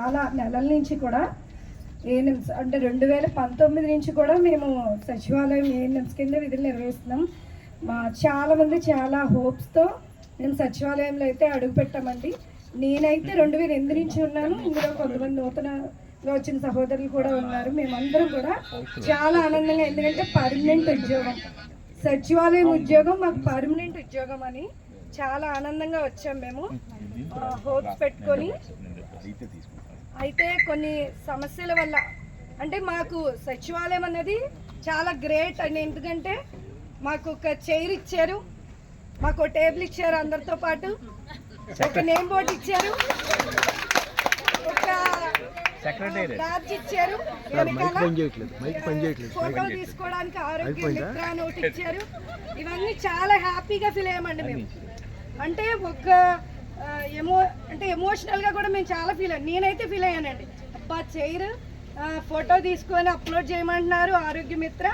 చాలా నెలల నుంచి కూడా ఏఎన్ఎంస్ అంటే 2019 నుంచి కూడా మేము సచివాలయం ఏఎన్ఎంస్ కింద విధులు నిర్వహిస్తున్నాం. చాలామంది చాలా హోప్స్తో మేము సచివాలయంలో అయితే అడుగు పెట్టామండి. నేనైతే 2008 నుంచి ఉన్నాను. ఇందులో కొంతమంది నూతనంగా వచ్చిన సహోదరులు కూడా ఉన్నారు. మేమందరం కూడా చాలా ఆనందంగా, ఎందుకంటే పర్మనెంట్ ఉద్యోగం, సచివాలయం ఉద్యోగం మాకు పర్మనెంట్ ఉద్యోగం అని చాలా ఆనందంగా వచ్చాం మేము హోప్స్ పెట్టుకొని. అయితే కొన్ని సమస్యల వల్ల అంటే మాకు సచివాలయం అన్నది చాలా గ్రేట్ అండి. ఎందుకంటే మాకు ఒక చైర్ ఇచ్చారు, మాకు టేబుల్ ఇచ్చారు, అందరితో పాటు ఒక నేమ్ బోర్డు ఇచ్చారు, ఒక బ్యాడ్జ్ ఇచ్చారు, ఫోటో తీసుకోవడానికి ఆరోగ్య మిత్ర నోట్ ఇచ్చారు. ఇవన్నీ చాలా హ్యాపీగా ఫీల్ అయ్యామండి మేము. అంటే ఒక ఎమోషనల్గా కూడా మేము చాలా ఫీల్ అయ్యాం. నేనైతే ఫీల్ అయ్యానండి. అబ్బా చైర్ ఫోటో తీసుకొని అప్లోడ్ చేయమంటున్నారు ఆరోగ్య మిత్ర,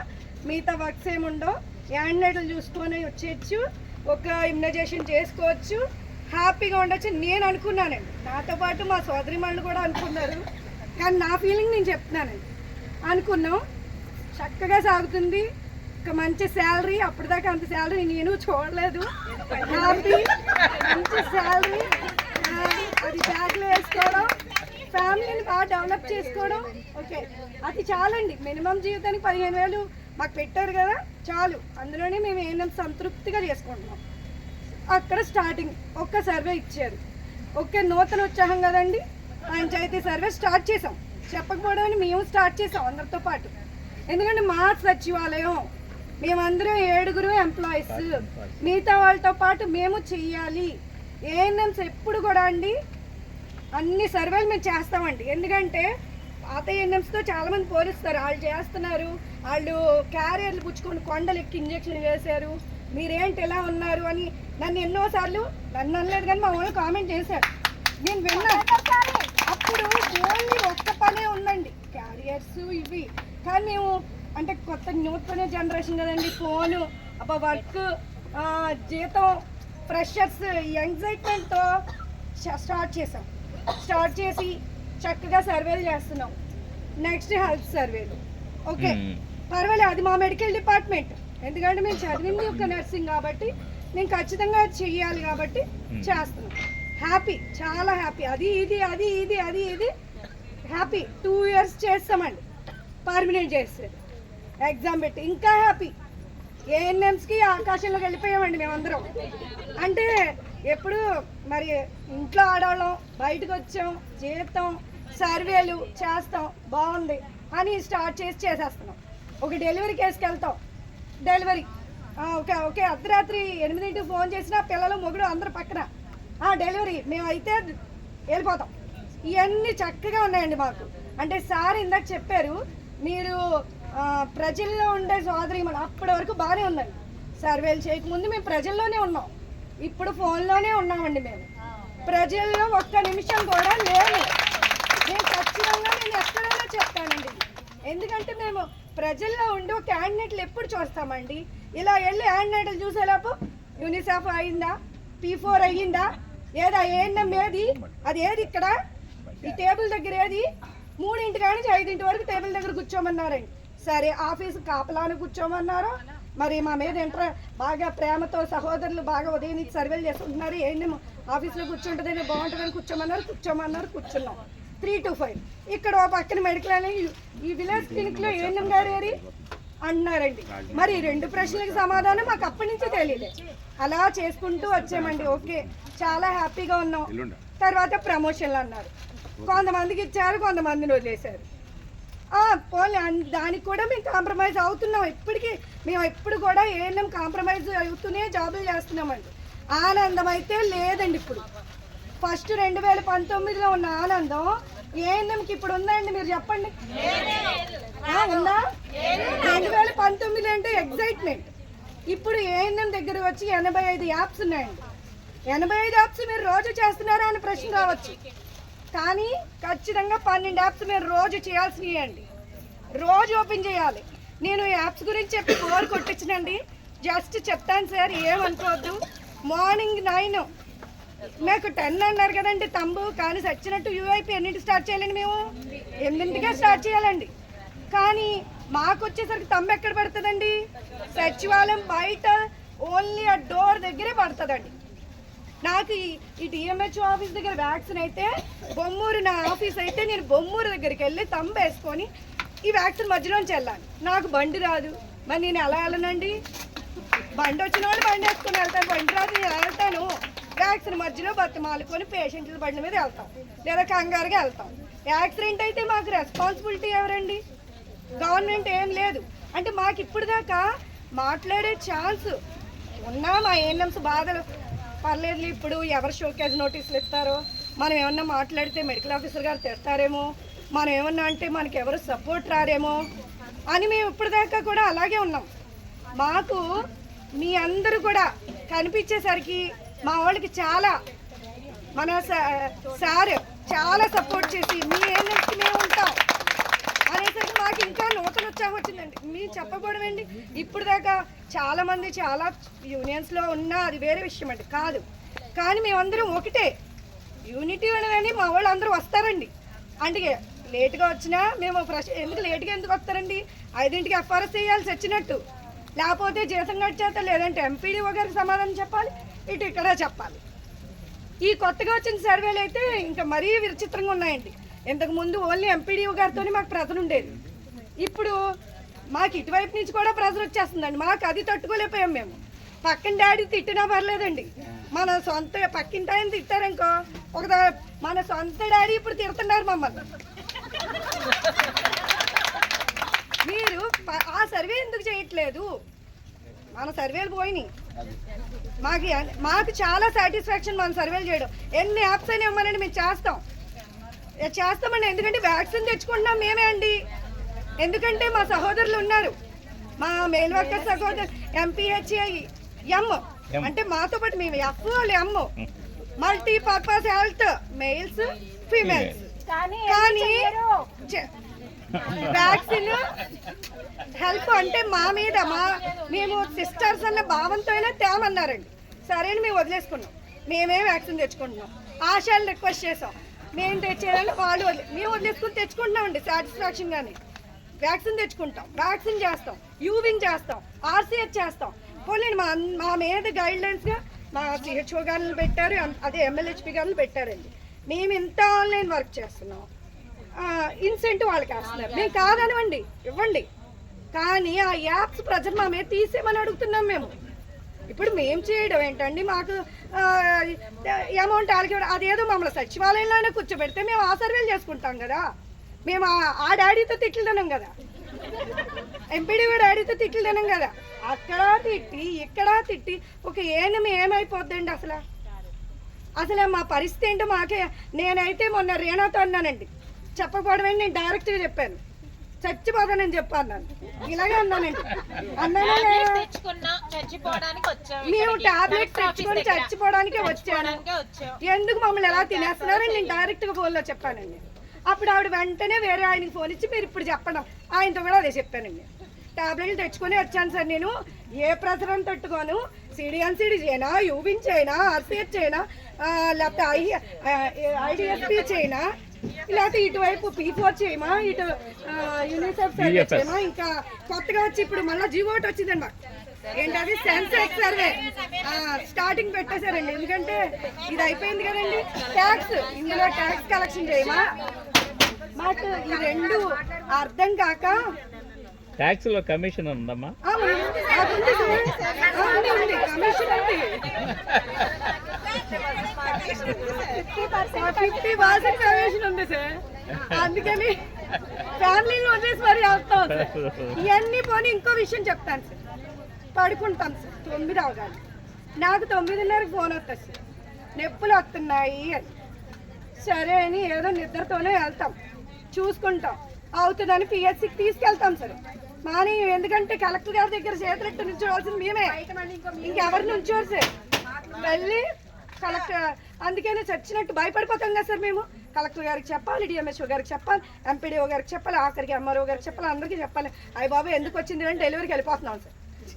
మిగతా వర్క్స్ ఏముండో, యాండ్నైట్లు చూసుకొని వచ్చేయచ్చు, ఒక ఇమ్యునైజేషన్ చేసుకోవచ్చు, హ్యాపీగా ఉండొచ్చు నేను అనుకున్నానండి. నాతో పాటు మా సోదరిమణులు కూడా అనుకున్నారు. కానీ నా ఫీలింగ్ నేను చెప్తున్నానండి. అనుకున్నాం, చక్కగా సాగుతుంది. ఒక మంచి శాలరీ, అప్పటిదాకా అంత శాలరీ నేను చూడలేదు. హ్యాపీ, మంచి శాలరీ, అది బ్యాగ్లో వేసుకోవడం, ఫ్యామిలీని బాగా డెవలప్ చేసుకోవడం. ఓకే, అది చాలండి. మినిమం జీవితానికి 15,000 మాకు పెట్టారు కదా, చాలు. అందులోనే మేము ఏమైనా సంతృప్తిగా చేసుకుంటున్నాం. అక్కడ స్టార్టింగ్ ఒక్క సర్వే ఇచ్చారు. ఓకే, నూతన ఉత్సాహం కదండి, పంచాయతీ సర్వే స్టార్ట్ చేసాం. చెప్పకపోవడానికి మేము స్టార్ట్ చేసాం అందరితో పాటు. ఎందుకంటే మా సచివాలయం మేమందరం 7 ఎంప్లాయీస్, మిగతా వాళ్ళతో పాటు మేము చెయ్యాలి. ఏఎన్ఎంస్ ఎప్పుడు కూడా అండి అన్ని సర్వేలు మేము చేస్తామండి. ఎందుకంటే పాత ఏఎన్ఎంస్తో చాలామంది పోలిస్తారు, వాళ్ళు చేస్తున్నారు, వాళ్ళు క్యారియర్లు పుచ్చుకొని కొండలు ఎక్కి ఇంజక్షన్ చేశారు, మీరేంటి ఎలా ఉన్నారు అని నన్ను ఎన్నోసార్లు, నన్ను అనలేదు కానీ మా వాళ్ళు కామెంట్ చేశారు, నేను విన్నాను. అప్పుడు ఓన్లీ ఒక్క పనే ఉందండి, క్యారియర్స్ ఇవి. కానీ మేము అంటే కొత్త నూతన జనరేషన్ కదండి, ఫోను, వర్క్, జీతం, ఫ్రెషర్స్, ఎగ్జైట్మెంట్తో స్టార్ట్ చేసాం. స్టార్ట్ చేసి చక్కగా సర్వేలు చేస్తున్నాం. నెక్స్ట్ హెల్త్ సర్వేలు. ఓకే, పర్వాలేదు, అది మా మెడికల్ డిపార్ట్మెంట్. ఎందుకంటే మేము చదివింది ఒక నర్సింగ్ కాబట్టి మేము ఖచ్చితంగా చెయ్యాలి కాబట్టి చేస్తున్నాం. హ్యాపీ, చాలా హ్యాపీ. అది ఇది అది ఇది అది ఇది హ్యాపీ. 2 years చేస్తామండి పర్మనెంట్ చేస్తే, ఎగ్జామ్ పెట్టి ఇంకా హ్యాపీ. ఏఎన్ఎంస్కి ఆకాశంలోకి వెళ్ళిపోయామండి మేమందరం. అంటే ఎప్పుడు మరి ఇంట్లో ఆడవాళ్ళం, బయటకు వచ్చాం, జీతం, సర్వేలు చేస్తాం, బాగుంది అని స్టార్ట్ చేసేస్తున్నాం. ఒక డెలివరీ కేసుకి వెళ్తాం, డెలివరీ ఓకే అర్ధరాత్రి 8 ఫోన్ చేసినా పిల్లలు మొగుడు అందరు పక్కన, డెలివరీ, మేము అయితే వెళ్ళిపోతాం. ఇవన్నీ చక్కగా ఉన్నాయండి మాకు. అంటే సార్ ఇందాక చెప్పారు, మీరు ప్రజల్లో ఉండే సోదరి, మన అప్పటి వరకు బాగానే ఉందండి. సర్వేలు చేయకముందు మేము ప్రజల్లోనే ఉన్నాం, ఇప్పుడు ఫోన్లోనే ఉన్నామండి. మేము ప్రజల్లో ఒక్క నిమిషం కూడా లేవు. నేను ఖచ్చితంగా ఎక్కడైనా చెప్తానండి. ఎందుకంటే మేము ప్రజల్లో ఉండి ఒక క్యాండిడేట్లు ఎప్పుడు చూస్తామండి. ఇలా వెళ్ళి క్యాండిడేట్లు చూసేలోపు యూనిసెఫ్ అయిందా, P4 అయ్యిందా, ఏదా ఏఎన్ఎం ఏది, అది ఏది, ఇక్కడ ఈ టేబుల్ దగ్గర ఏది, 3 కానీ 5 వరకు టేబుల్ దగ్గర కూర్చోమన్నారండి. సరే, ఆఫీసు కాపలాను కూర్చోమన్నారు. మరి మా మీద బాగా ప్రేమతో సహోదరులు బాగా ఉదయం నుంచి సర్వేలు చేసుకుంటున్నారు. ఏఎన్ఎం ఆఫీస్లో కూర్చుంటుందని బాగుంటుందని కూర్చోమన్నారు. కూర్చున్నాం 3 to 5. ఇక్కడ పక్కన మెడికల్ అని ఈ విలేజ్ క్లినిక్లో ఏఎన్ఎం గారు ఏరి అంటున్నారండి. మరి 2 ప్రశ్నలకు సమాధానం మాకు అప్పటి నుంచి తెలియదు. అలా చేసుకుంటూ వచ్చామండి. ఓకే, చాలా హ్యాపీగా ఉన్నాం. తర్వాత ప్రమోషన్లు అన్నారు, కొంతమందికి ఇచ్చారు, కొంతమందిని వదిలేశారు. పోలే, దానికి కూడా మేము కాంప్రమైజ్ అవుతున్నాం. మేము ఎప్పుడు కూడా ఏఎన్ఎం కాంప్రమైజ్ అవుతూనే జాబులు చేస్తున్నామండి. ఆనందం అయితే లేదండి. ఇప్పుడు ఫస్ట్ 2019లో ఉన్న ఆనందం ఏఎన్ఎంకి ఇప్పుడు ఉందండి, మీరు చెప్పండి. ఉందా? 2019 అంటే ఎగ్జైట్మెంట్. ఇప్పుడు ఏఎన్ఎం దగ్గర వచ్చి 85 యాప్స్ ఉన్నాయండి. 85 యాప్స్ మీరు రోజు చేస్తున్నారా అని ప్రశ్న రావచ్చు. కానీ ఖచ్చితంగా 12 యాప్స్ మీరు రోజు చేయాల్సినవి అండి. రోజు ఓపెన్ చేయాలి. నేను యాప్స్ గురించి చెప్పి బోర్ కొట్టించనండి, జస్ట్ చెప్తాను సార్, ఏమనుకోవద్దు. మార్నింగ్ 9 మీకు 10 అన్నారు కదండి తంబు, కానీ సచ్చినట్టు యూఐపీ ఎన్నింటి స్టార్ట్ చేయాలండి? మేము 8ంటికే స్టార్ట్ చేయాలండి. కానీ మాకు వచ్చేసరికి తంబు ఎక్కడ పడుతుందండి? సచివాలయం బయట ఓన్లీ ఆ డోర్ దగ్గరే పడుతుందండి. నాకు ఈ డిఎంహెచ్ఓ ఆఫీస్ దగ్గర వ్యాక్సిన్ అయితే బొమ్మూరు నా ఆఫీస్ అయితే నేను బొమ్మూరు దగ్గరికి వెళ్ళి తంబు వేసుకొని ఈ వ్యాక్సిన్ మధ్యలోంచి వెళ్ళాలి. నాకు బండి రాదు, మరి నేను ఎలా వెళ్ళనండి? బండి వచ్చిన వాళ్ళు బండి వేసుకొని వెళ్తాను, బండి రాదు నేను వెళ్తాను. వ్యాక్సిన్ మధ్యలో బతిమాలుకొని పేషెంట్ల బండి మీద వెళ్తాం, లేదా కంగారుగా వెళ్తాం. యాక్సిడెంట్ అయితే మాకు రెస్పాన్సిబిలిటీ ఎవరండి? గవర్నమెంట్ ఏం లేదు. అంటే మాకు ఇప్పుడు దాకా మాట్లాడే ఛాన్స్ ఉన్నా మా ఏఎన్ఎంస్ బాధలు పర్లేదు. ఇప్పుడు ఎవరు షోకేజ్ నోటీసులు ఇస్తారో, మనం ఏమన్నా మాట్లాడితే మెడికల్ ఆఫీసర్ గారు తిడతారేమో, మనం ఏమన్నా అంటే మనకి ఎవరు సపోర్ట్ రారేమో అని మేము ఇప్పుడు దాకా కూడా అలాగే ఉన్నాం. మాకు మీ అందరూ కూడా కనిపించేసరికి మా వాళ్ళకి చాలా మన సార్ చాలా సపోర్ట్ చేసి మీ ఏఎన్ఎంస్కి మేము ఉంటాం అనేసరికి మాకు ఇంకా నూతన ఉత్సాహం వచ్చిందండి. మీరు చెప్పకూడదు అండి, ఇప్పుడు దాకా చాలామంది చాలా యూనియన్స్లో ఉన్నా అది వేరే విషయం అండి కాదు. కానీ మేమందరం ఒకటే యూనిటీ ఉండదని మా వాళ్ళు అందరూ వస్తారండి. అందుకే లేట్గా వచ్చినా మేము ఎందుకు లేట్గా ఎందుకు వస్తారండి? 5ంటికి ఎఫ్ఆర్ఎస్ చేయాల్సి వచ్చినట్టు, లేకపోతే జీతం కట్టేత, లేదంటే ఎంపీడీఓ గారికి సమాధానం చెప్పాలి, ఇటు ఇక్కడ చెప్పాలి. ఈ కొత్తగా వచ్చిన సర్వేలు అయితే ఇంకా మరీ విచిత్రంగా ఉన్నాయండి. ఇంతకుముందు ఓన్లీ ఎంపీడీఓ గారితో మాకు ప్రెజర్ ఉండేది, ఇప్పుడు మాకు ఇటువైపు నుంచి కూడా ప్రెజర్ వచ్చేస్తుందండి. మాకు అది తట్టుకోలేకపోయాం మేము. పక్కన డాడీ తిట్టినా పర్లేదండి, మన సొంత పక్కింటి ఆయన తిట్టారనుకో మన సొంత డాడీ ఇప్పుడు తిడుతున్నారు మమ్మల్ని. మీరు ఆ సర్వే ఎందుకు చేయట్లేదు? మన సర్వేలు పోయినాయి. మాకు చాలా సాటిస్ఫాక్షన్ మన సర్వేలు చేయడం. ఎన్ని యాప్స్ అయినా ఇవ్వమనండి మేము చేస్తామండి. ఎందుకంటే వ్యాక్సిన్ తెచ్చుకుంటున్నాం మేమే అండి. ఎందుకంటే మా సహోదరులు ఉన్నారు, మా మెయిల్ వర్కర్ సహోదరు ఎంపీహెచ్ఐ ఎమ్ అంటే మాతో పాటు మేము ఎఫ్ వాళ్ళు ఎమ్ మల్టీపర్పస్ హెల్త్ మెయిల్స్ ఫీమేల్స్. కానీ వ్యాక్సిన్ హెల్ప్ అంటే మా మీద మేము సిస్టర్స్ అన్న భావంతో అయినా తేమన్నారండి. సరే అని మేము వదిలేసుకున్నాం. మేమే వ్యాక్సిన్ తెచ్చుకుంటున్నాం. ఆశాలు రిక్వెస్ట్ చేసాం, మేము తెచ్చేయాలని వాళ్ళు మేము వదిలేసుకుని తెచ్చుకుంటున్నామండి. సాటిస్ఫాక్షన్ కానీ వ్యాక్సిన్ తెచ్చుకుంటాం, వ్యాక్సిన్ చేస్తాం, యూవిన్ చేస్తాం, ఆర్సీహెచ్ చేస్తాం. పోనీ మా మీద గైడ్ లైన్స్గా మా సిహెచ్ఓ గారులు పెట్టారు, అదే ఎంఎల్హెచ్పి గారులు పెట్టారండి. మేము ఇంత ఆన్లైన్ వర్క్ చేస్తున్నాం, ఇన్సెంటివ్ వాళ్ళకి వేస్తున్నారు. మేము కాదనివ్వండి, ఇవ్వండి. కానీ ఆ యాప్స్ ప్రజలు మా మీద తీసేమని అడుగుతున్నాం మేము. ఇప్పుడు మేము చేయడం ఏంటండి? మాకు అమౌంట్ వాళ్ళకి అదేదో మమ్మల్ని సచివాలయంలోనే కూర్చోబెడితే మేము ఆ సర్వేలు చేసుకుంటాం కదా. మేము ఆ డాడీతో తిట్లు తినాం కదా, ఎంపీడీఓ డాడీతో తిట్లు తినాం కదా. అక్కడ తిట్టి ఇక్కడ తిట్టి ఒక ఏఎన్ఎం ఏమైపోద్దండి అసలు మా పరిస్థితి ఏంటో మాకే. నేనైతే మొన్న రీనాతో అన్నానండి, చెప్పకపోవడమే నేను డైరెక్ట్గా చెప్పాను, చచ్చిపోతానని చెప్పాను. ఇలాగే అన్నానండి. మేము టాబ్లెట్ తెచ్చుకొని చచ్చిపోవడానికే వచ్చాను, ఎందుకు మమ్మల్ని ఎలా తినేస్తున్నారని నేను డైరెక్ట్గా ఫోన్లో చెప్పానండి. అప్పుడు ఆవిడ వెంటనే వేరే ఆయనకి ఫోన్ ఇచ్చి మీరు ఇప్పుడు చెప్పడం, ఆయనతో కూడా అదే చెప్పానండి. టాబ్లెట్లు తెచ్చుకొని వచ్చాను సార్, నేను ఏ ప్రసరం తట్టుకోను, సిడిఎన్సిడి చేయనా, యూవిన్ చేయనా, ఆర్సీహెచ్ చేయనా, లేకపోతే ఐడిఎస్పీ చేయనా, లేకపోతే ఇటువైపు P4 చేయమా, ఇటు యూనిసెఫ్ సర్వే చేయమా, ఇంకా కొత్తగా వచ్చి ఇప్పుడు మళ్ళీ జీవో ఒకటి వచ్చిందండి మాకు. ఏంటది సెన్సెక్స్ సర్వే స్టార్టింగ్ పెట్టేశారండి. ఎందుకంటే ఇది అయిపోయింది కదండి, ట్యాక్స్, ఇందులో ట్యాక్స్ కలెక్షన్ చేయమా. మాకు ఈ రెండు అర్థం కాక ట్యాక్స్ లో కమిషన్ ఉందమ్మా, కమిషన్ ఉంది 50% కమిషన్ ఉంది సార్. అందుకని ఫ్యామిలీని వదిలేసి మరి వస్తాం సార్. ఇవన్నీ పోనీ ఇంకో విషయం చెప్తాను సార్, పడుకుంటాం సార్ 9 అవగానే, నాకు 9:30కి ఫోన్ వస్తుంది సార్, నొప్పులు వస్తున్నాయి అని. సరే అని ఏదో నిద్రతోనే వెళ్తాం, చూసుకుంటాం, అవుతుందని పిహెచ్సికి తీసుకెళ్తాం సార్. మాని ఎందుకంటే కలెక్టర్ గారి దగ్గర చేతులెట్టు నుంచోవాల్సింది మేమే, ఇంకెవరు నుంచోరు సార్. వెళ్ళి కలెక్టర్, అందుకనే చచ్చినట్టు భయపడిపోతాం కదా సార్. మేము కలెక్టర్ గారికి చెప్పాలి, డిఎంహెచ్ఓ గారికి చెప్పాలి, ఎంపీడీఓ గారికి చెప్పాలి, ఆఖరికి ఎంఆర్ఓ గారికి చెప్పాలి, అందరికీ చెప్పాలి. అయ్య బాబు ఎందుకు వచ్చింది అంటే డెలివరీకి వెళ్ళిపోతున్నాం సార్.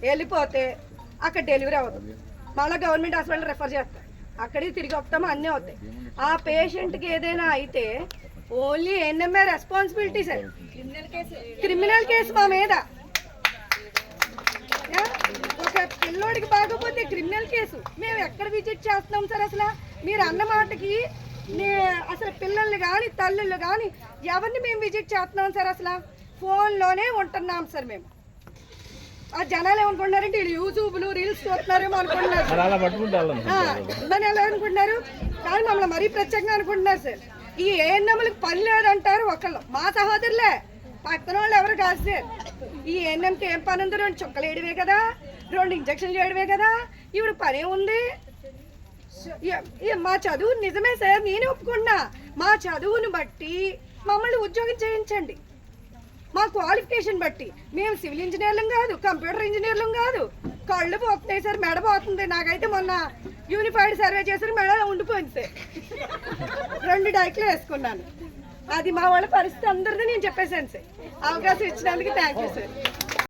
వెళ్ళిపోతే అక్కడ డెలివరీ అవ్వదు, మళ్ళీ గవర్నమెంట్ హాస్పిటల్ రెఫర్ చేస్తారు. అక్కడికి తిరిగి వస్తాము, అన్నీ అవుతాయి. ఆ పేషెంట్కి ఏదైనా అయితే only anime responsibility sir. Criminal case మా మీద. ఒక పిల్లోడికి బాగోపోతే క్రిమినల్ కేసు మేము ఎక్కడ విజిట్ చేస్తున్నాం సార్? అసలు మీరు అన్న మాటకి అసలు పిల్లల్ని కానీ తల్లుళ్ళు కానీ ఎవరిని మేము విజిట్ చేస్తున్నాం సార్? అసలు ఫోన్లోనే ఉంటున్నాం సార్ మేము. ఆ జనాలు ఏమనుకుంటున్నారంటే వీళ్ళు యూట్యూబ్లు రీల్స్ చూస్తున్నారేమో అనుకుంటున్నారు. దాన్ని ఎలా అనుకుంటున్నారు? కానీ మమ్మల్ని మరీ ప్రత్యేకంగా అనుకుంటున్నారు సార్. ఈ ఏఎన్ఎంలకు పని లేదంటారు ఒకళ్ళు, మా సహోదరులే, పక్కన వాళ్ళు ఎవరు కాదు సార్. ఈ ఏఎన్ఎంకి ఏం పని ఉంది? 2 చుక్కలు వేయడమే కదా, 2 ఇంజక్షన్లు చేయడమే కదా, ఇప్పుడు పనే ఉంది. మా చదువు నిజమే సార్, నేనే ఒప్పుకున్నా. మా చదువుని బట్టి మమ్మల్ని ఉద్యోగం చేయించండి, మా క్వాలిఫికేషన్ బట్టి. మేము సివిల్ ఇంజనీర్లం కాదు, కంప్యూటర్ ఇంజనీర్లం కాదు. కళ్ళు పోతున్నాయి సార్, మెడ పోతుంది. నాకైతే మొన్న యూనిఫైడ్ సర్వే చేసారు, మెడ ఉండిపోయింది సార్. 2 డైక్లు వేసుకున్నాను. అది మా వాళ్ళ పరిస్థితి అందరిది నేను చెప్పేశాను సార్. అవకాశం ఇచ్చినందుకు థ్యాంక్ యూ సార్.